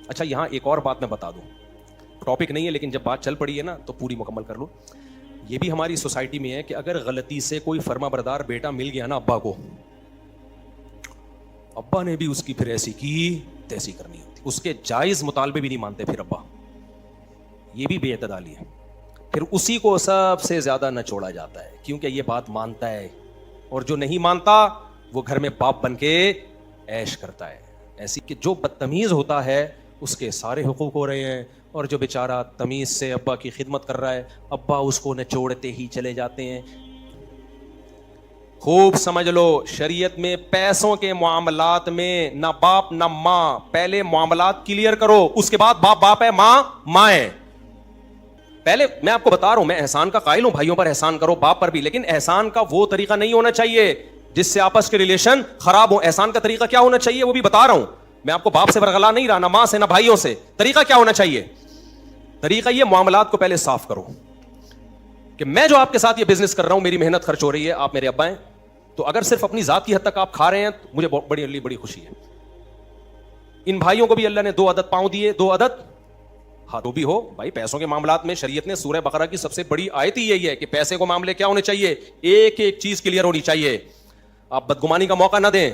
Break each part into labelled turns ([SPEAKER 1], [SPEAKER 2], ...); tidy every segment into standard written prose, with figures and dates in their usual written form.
[SPEAKER 1] اچھا یہاں ایک اور بات میں بتا دوں, ٹاپک نہیں ہے لیکن جب بات چل پڑی ہے نا تو پوری مکمل کر لو. یہ بھی ہماری سوسائٹی میں ہے کہ اگر غلطی سے کوئی فرما بردار بیٹا مل گیا نا ابا کو, ابا نے بھی اس کی پھر ایسی کی تیسی کرنی ہوتی, اس کے جائز مطالبے بھی نہیں مانتے پھر ابا. یہ بھی بے اعتدالی ہے. پھر اسی کو سب سے زیادہ نچوڑا جاتا ہے کیونکہ یہ بات مانتا ہے, اور جو نہیں مانتا وہ گھر میں باپ بن کے عیش کرتا ہے. ایسی کہ جو بدتمیز ہوتا ہے اس کے سارے حقوق ہو رہے ہیں, اور جو بیچارہ تمیز سے ابا کی خدمت کر رہا ہے ابا اس کو نچوڑتے ہی چلے جاتے ہیں. خوب سمجھ لو, شریعت میں پیسوں کے معاملات میں نہ باپ نہ ماں, پہلے معاملات کلیئر کرو, اس کے بعد باپ باپ ہے ماں ماں ہے. پہلے میں آپ کو بتا رہا ہوں, میں احسان کا قائل ہوں, بھائیوں پر احسان کرو, باپ پر بھی, لیکن احسان کا وہ طریقہ نہیں ہونا چاہیے جس سے آپس کے ریلیشن خراب ہو. احسان کا طریقہ کیا ہونا چاہیے وہ بھی بتا رہا ہوں. میں آپ کو باپ سے برگلا نہیں رہا, نہ ماں سے نہ بھائیوں سے. طریقہ کیا ہونا چاہیے؟ طریقہ یہ, معاملات کو پہلے صاف کرو کہ میں جو آپ کے ساتھ یہ بزنس کر رہا ہوں میری محنت خرچ ہو رہی ہے, آپ میرے ابا ہیں, تو اگر صرف اپنی ذات کی حد تک آپ کھا رہے ہیں تو مجھے بڑی خوشی ہے. ان بھائیوں کو بھی اللہ نے 2 عدد پاؤں دیے, 2 عدد ہاتھوں بھی ہو. بھائی پیسوں کے معاملات میں شریعت نے سورہ بقرہ کی سب سے بڑی آیت ہی یہی ہے کہ پیسے کو معاملے کیا ہونے چاہیے, ایک ایک چیز کلیئر ہونی چاہیے. آپ بدگمانی کا موقع نہ دیں,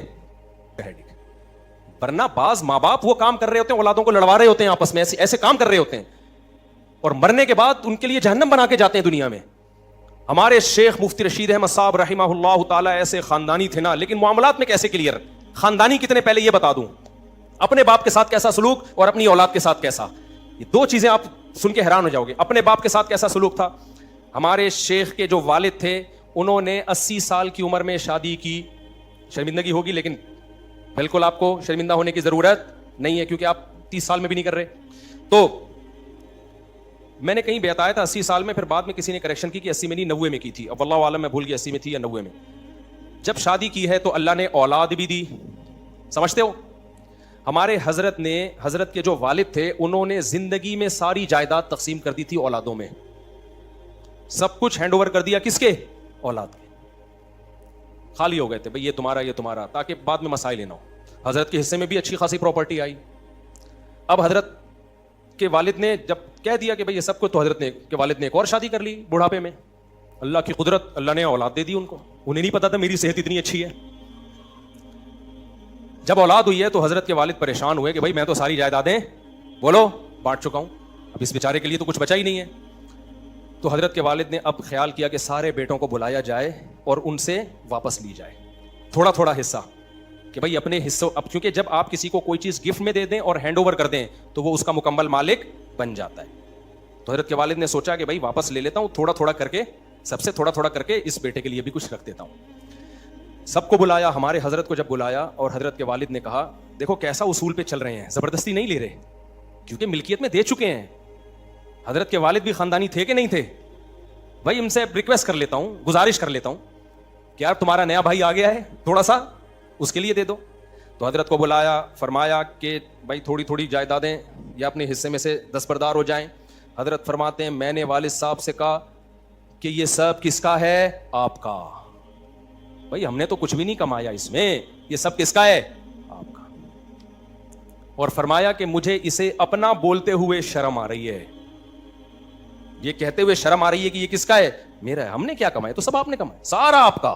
[SPEAKER 1] ورنہ بعض ماں باپ وہ کام کر رہے ہوتے ہیں, اولادوں کو لڑوا رہے ہوتے ہیں آپس میں, ایسے کام کر رہے ہوتے ہیں, اور مرنے کے بعد ان کے لیے جہنم بنا کے جاتے ہیں دنیا میں. ہمارے شیخ مفتی رشید احمد صاحب رحمہ اللہ تعالیٰ ایسے خاندانی تھے نا, لیکن معاملات میں کیسے کلیئر, خاندانی کتنے پہلے یہ بتا دوں, اپنے باپ کے ساتھ کیسا سلوک اور اپنی اولاد کے ساتھ کیسا, یہ 2 چیزیں آپ سن کے حیران ہو جاؤ گے. اپنے باپ کے ساتھ کیسا سلوک تھا. ہمارے شیخ کے جو والد تھے انہوں نے 80 سال کی عمر میں شادی کی. شرمندگی ہوگی لیکن بالکل آپ کو شرمندہ ہونے کی ضرورت نہیں ہے کیونکہ آپ 30 سال میں بھی نہیں کر رہے. تو میں نے کہیں بتایا تھا 80 سال میں, پھر بعد میں کسی نے کریکشن کی کہ 80 میں نہیں 90 میں کی تھی, اب اللہ عالم میں بھول گیا 80 میں تھی یا 90 میں. جب شادی کی ہے تو اللہ نے اولاد بھی دی, سمجھتے ہو. ہمارے حضرت کے جو والد تھے انہوں نے زندگی میں ساری جائیداد تقسیم کر دی تھی اولادوں میں, سب کچھ ہینڈ اوور کر دیا کس کے, اولاد کے. خالی ہو گئے تھے بھئی یہ تمہارا, تاکہ بعد میں مسائل نہ ہو. حضرت کے حصے میں بھی اچھی خاصی پراپرٹی آئی. اب حضرت کے والد نے جب کہہ دیا کہ بھئی یہ سب کچھ, تو حضرت کے والد نے ایک اور شادی کر لی بڑھاپے میں. اللہ کی قدرت, اللہ نے اولاد دے دی ان کو. انہیں نہیں پتا تھا میری صحت اتنی اچھی ہے. جب اولاد ہوئی ہے تو حضرت کے والد پریشان ہوئے کہ بھئی میں تو ساری جائیدادیں بولو بانٹ چکا ہوں, اب اس بیچارے کے لیے تو کچھ بچا ہی نہیں ہے. تو حضرت کے والد نے اب خیال کیا کہ سارے بیٹوں کو بلایا جائے اور ان سے واپس لی جائے تھوڑا تھوڑا حصہ, کہ بھئی اپنے حصوں, اب کیونکہ جب آپ کسی کو کوئی چیز گفٹ میں دے دیں اور ہینڈ اوور کر دیں تو وہ اس کا مکمل مالک بن جاتا ہے. تو حضرت کے والد نے سوچا کہ بھئی واپس لے لیتا ہوں, تھوڑا تھوڑا کر کے, سب سے تھوڑا تھوڑا کر کے اس بیٹے کے لیے بھی کچھ رکھ دیتا ہوں. سب کو بلایا, ہمارے حضرت کو جب بلایا اور حضرت کے والد نے کہا دیکھو کیسا اصول پہ چل رہے ہیں, زبردستی نہیں لے رہے کیونکہ ملکیت میں دے چکے ہیں. حضرت کے والد بھی خاندانی تھے کہ نہیں تھے. بھائی ان سے ریکویسٹ کر لیتا ہوں, گزارش کر لیتا ہوں کہ یار تمہارا نیا بھائی آ گیا ہے, تھوڑا سا اس کے لیے دے دو. تو حضرت کو بلایا, فرمایا کہ بھائی تھوڑی تھوڑی جائیدادیں یا اپنے حصے میں سے دستبردار ہو جائیں. حضرت فرماتے ہیں میں نے والد صاحب سے کہا کہ یہ سب کس کا ہے, آپ کا. بھائی ہم نے تو کچھ بھی نہیں کمایا اس میں, یہ سب کس کا ہے, آپ کا. اور فرمایا کہ مجھے اسے اپنا بولتے ہوئے شرم آ رہی ہے, یہ کہتے ہوئے شرم آ رہی ہے کہ یہ کس کا ہے, میرا ہے. ہم نے کیا کمایا, تو سب آپ نے کمایا, سارا آپ کا.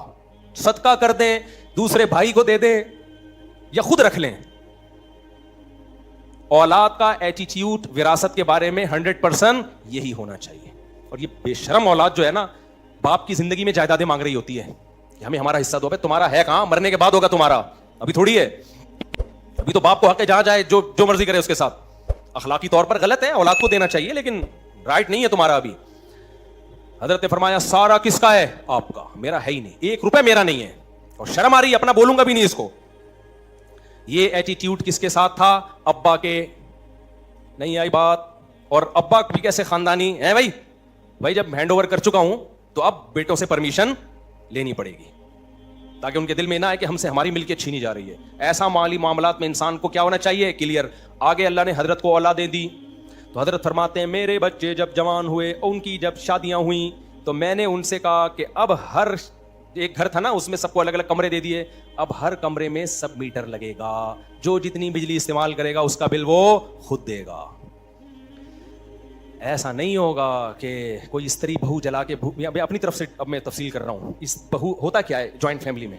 [SPEAKER 1] صدقہ کر دیں, دوسرے بھائی کو دے دیں یا خود رکھ لیں. اولاد کا ایٹیٹیوڈ وراثت کے بارے میں 100% یہی ہونا چاہیے. اور یہ بے شرم اولاد جو ہے نا, باپ کی زندگی میں جائیدادیں مانگ رہی ہوتی ہے کہ ہمیں ہمارا حصہ دو. بھائی تمہارا ہے کہاں, مرنے کے بعد ہوگا تمہارا, ابھی تھوڑی ہے. ابھی تو باپ کو حق ہے جہاں جائے جو مرضی کرے اس کے ساتھ. اخلاقی طور پر غلط ہے, اولاد کو دینا چاہیے لیکن رائٹ نہیں ہے تمہارا ابھی. حضرت نے فرمایا سارا کس کا ہے, آپ کا, میرا ہے ہی نہیں, 1 روپے میرا نہیں ہے. اور شرم آ رہی ہے, اپنا بولوں گا بھی نہیں اس کو. یہ ایٹیٹیوڈ کس کے ساتھ تھا, ابا کے. نہیں آئی بات. اور ابا بھی کیسے خاندانی ہے بھائی, بھائی جب ہینڈ اوور کر چکا ہوں تو اب بیٹوں سے پرمیشن لینی پڑے گی تاکہ ان کے دل میں نہ آئے کہ ہم سے ہماری ملکیت چھینی جا رہی ہے. ایسا مالی معاملات میں انسان کو کیا ہونا چاہیے, کلیئر. آگے اللہ نے حضرت کو اولادیں دی تو حضرت فرماتے ہیں میرے بچے جب جوان ہوئے, ان کی جب شادیاں ہوئیں تو میں نے ان سے کہا کہ اب ہر ایک گھر تھا نا, اس میں سب کو الگ الگ کمرے دے دیے, اب ہر کمرے میں سب میٹر لگے گا, جو جتنی بجلی استعمال کرے گا اس کا بل وہ خود دے گا. ایسا نہیں ہوگا کہ کوئی استری بہو جلا کے, اپنی طرف سے اب میں تفصیل کر رہا ہوں. اس بہو ہوتا کیا ہے جوائنٹ فیملی میں,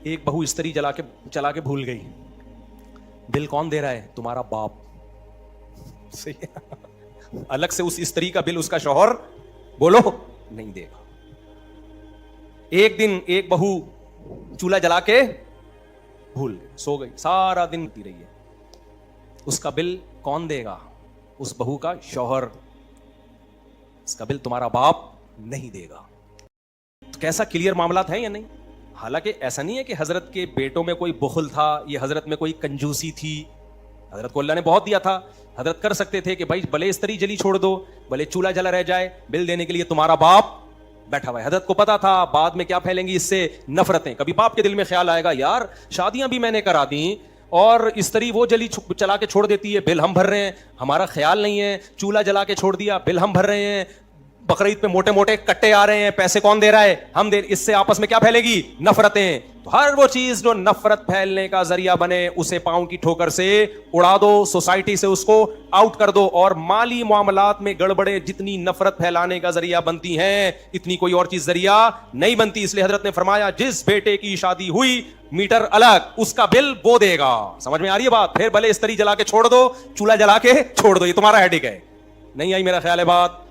[SPEAKER 1] ایک بہو استری چلا کے بھول گئی, بل کون دے رہا ہے؟ تمہارا باپ. صحیح ہے, الگ سے اس استری کا بل اس کا شوہر بولو نہیں دے گا. ایک دن ایک بہو چولہا جلا کے بھول گئی, سو گئی, سارا دن ہوتی رہی ہے, اس کا بل کون دے گا؟ اس بہو کا شوہر. اس کا بل تمہارا باپ نہیں دے گا. تو کیسا کلیئر معاملات ہیں یا نہیں؟ حالانکہ ایسا نہیں ہے کہ حضرت کے بیٹوں میں کوئی بخل تھا, یہ حضرت میں کوئی کنجوسی تھی. حضرت کو اللہ نے بہت دیا تھا, حضرت کر سکتے تھے کہ بھائی بھلے استری جلی چھوڑ دو, بھلے چولہا جلا رہ جائے, بل دینے کے لیے تمہارا باپ بیٹھا ہوا ہے. حضرت کو پتا تھا بعد میں کیا پھیلیں گی اس سے نفرتیں. کبھی باپ کے دل میں خیال آئے گا یار شادیاں بھی میں نے کرا دیں اور استری وہ چلا کے چھوڑ دیتی ہے, بل ہم بھر رہے ہیں, ہمارا خیال نہیں ہے. چولہا جلا کے چھوڑ دیا, بل ہم بھر رہے ہیں. بقرعید پہ موٹے موٹے کٹے آ رہے ہیں, پیسے کون دے رہا ہے؟ ہم دے. اس سے آپس میں کیا پھیلے گی؟ نفرتیں. تو ہر وہ چیز جو نفرت پھیلنے کا ذریعہ بنے اسے پاؤں کی ٹھوکر سے اڑا دو, سوسائٹی سے اس کو آؤٹ کر دو. اور مالی معاملات میں گڑبڑے جتنی نفرت پھیلانے کا ذریعہ بنتی ہیں اتنی کوئی اور چیز ذریعہ نہیں بنتی. اس لیے حضرت نے فرمایا جس بیٹے کی شادی ہوئی میٹر الگ, اس کا بل وہ دے گا. سمجھ میں آ رہی ہے بات؟ پھر بھلے استری جلا کے چھوڑ دو, چولہا جلا کے چھوڑ دو, یہ تمہارا ہیڈک ہے. نہیں آئی میرا خیال ہے بات؟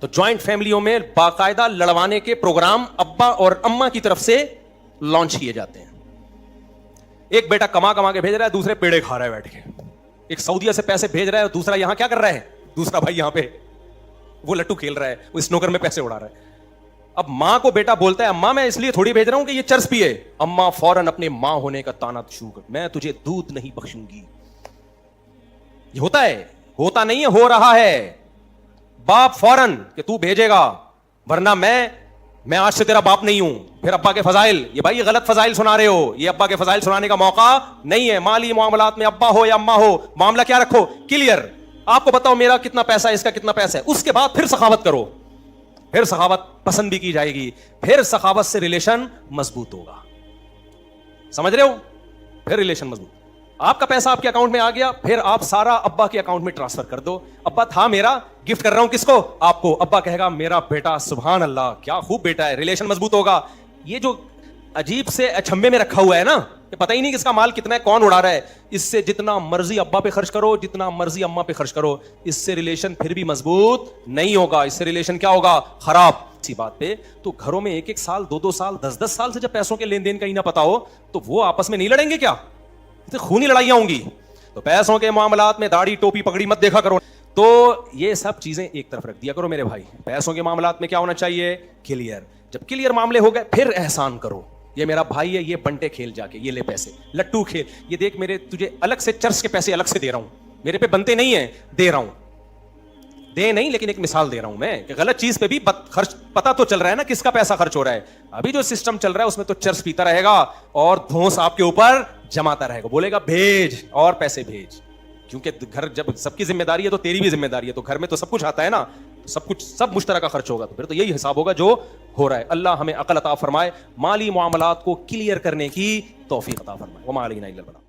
[SPEAKER 1] تو جوائنٹ فیملیوں میں باقاعدہ لڑوانے کے پروگرام ابا اور اماں کی طرف سے لانچ کیے جاتے ہیں. ایک بیٹا کما کے بھیج رہا ہے, دوسرے پیڑے کھا رہا ہے بیٹھ کے. ایک سعودیہ سے پیسے بھیج رہا ہے, دوسرا یہاں کیا کر رہا ہے؟ دوسرا بھائی یہاں پہ وہ لٹو کھیل رہا ہے, وہ اسنوکر میں پیسے اڑا رہا ہے. اب ماں کو بیٹا بولتا ہے اماں میں اس لیے تھوڑی بھیج رہا ہوں کہ یہ چرس پیے. اماں فوراً اپنے ماں ہونے کا تانا شروع کر, میں تجھے دودھ نہیں بخشوں گی. یہ ہوتا ہے؟ ہوتا نہیں ہے, ہو رہا ہے. باپ فوراً کہ تو بھیجے گا ورنہ میں آج سے تیرا باپ نہیں ہوں. پھر ابا کے فضائل, یہ بھائی یہ غلط فضائل سنا رہے ہو, یہ ابا کے فضائل سنانے کا موقع نہیں ہے. مالی معاملات میں ابا ہو یا اماں ہو, معاملہ کیا رکھو؟ کلیئر. آپ کو بتاؤ میرا کتنا پیسہ ہے, اس کا کتنا پیسہ ہے, اس کے بعد پھر سخاوت کرو. پھر سخاوت پسند بھی کی جائے گی, پھر سخاوت سے ریلیشن مضبوط ہوگا. سمجھ رہے ہو؟ پھر ریلیشن مضبوط. آپ کا پیسہ آپ کے اکاؤنٹ میں آ گیا, پھر آپ سارا ابا کے اکاؤنٹ میں ٹرانسفر کر دو. ابا تھا میرا, گفٹ کر رہا ہوں کس کو؟ آپ کو. ابا کہے گا میرا بیٹا, سبحان اللہ کیا خوب بیٹا ہے, ریلیشن مضبوط ہوگا. یہ جو عجیب سے اچھمبے میں رکھا ہوا ہے نا, کہ پتہ ہی نہیں کس کا مال کتنا ہے, کون اڑا رہا ہے, اس سے جتنا مرضی ابا پہ خرچ کرو, جتنا مرضی اماں پہ خرچ کرو, اس سے ریلیشن پھر بھی مضبوط نہیں ہوگا. اس سے ریلیشن کیا ہوگا؟ خراب. اسی بات پہ تو گھروں میں 1-1 سال 2-2 سال 10-10 سال سے جب پیسوں کے لین دین کا ہی نہ پتا ہو تو وہ آپس میں نہیں لڑیں گے کیا؟ خونی لڑائیاں ہوں گی. تو پیسوں کے معاملات میں داڑھی ٹوپی پگڑی مت دیکھا کرو. تو یہ سب چیزیں ایک طرف رکھ دیا کرو میرے بھائی. پیسوں کے معاملات میں کیا ہونا چاہیے؟ کلیئر. جب کلیئر معاملے ہو گئے پھر احسان کرو. یہ میرا بھائی ہے, یہ بنٹے کھیل جا کے, یہ لے پیسے, لٹو کھیل, یہ دیکھ میرے تجھے الگ سے چرس کے پیسے الگ سے دے رہا ہوں, میرے پہ بنتے نہیں ہیں, دے رہا ہوں. دے نہیں لیکن ایک مثال دے رہا ہوں میں کہ غلط چیز پہ بھی خرچ پتا تو چل رہا ہے نا کس کا پیسہ خرچ ہو رہا ہے. ابھی جو سسٹم چل رہا ہے اس میں تو چرس پیتا رہے گا اور دھونس آپ کے اوپر جماتا رہے گا, بولے گا بھیج اور پیسے بھیج. کیونکہ گھر جب سب کی ذمہ داری ہے تو تیری بھی ذمہ داری ہے, تو گھر میں تو سب کچھ آتا ہے نا, سب کچھ سب مشترکہ خرچ ہوگا, تو پھر تو یہی حساب ہوگا جو ہو رہا ہے. اللہ ہمیں عقل عطا فرمائے, مالی معاملات کو کلیئر کرنے کی توفیق عطا فرمائے. وما علینا الا البلاغ.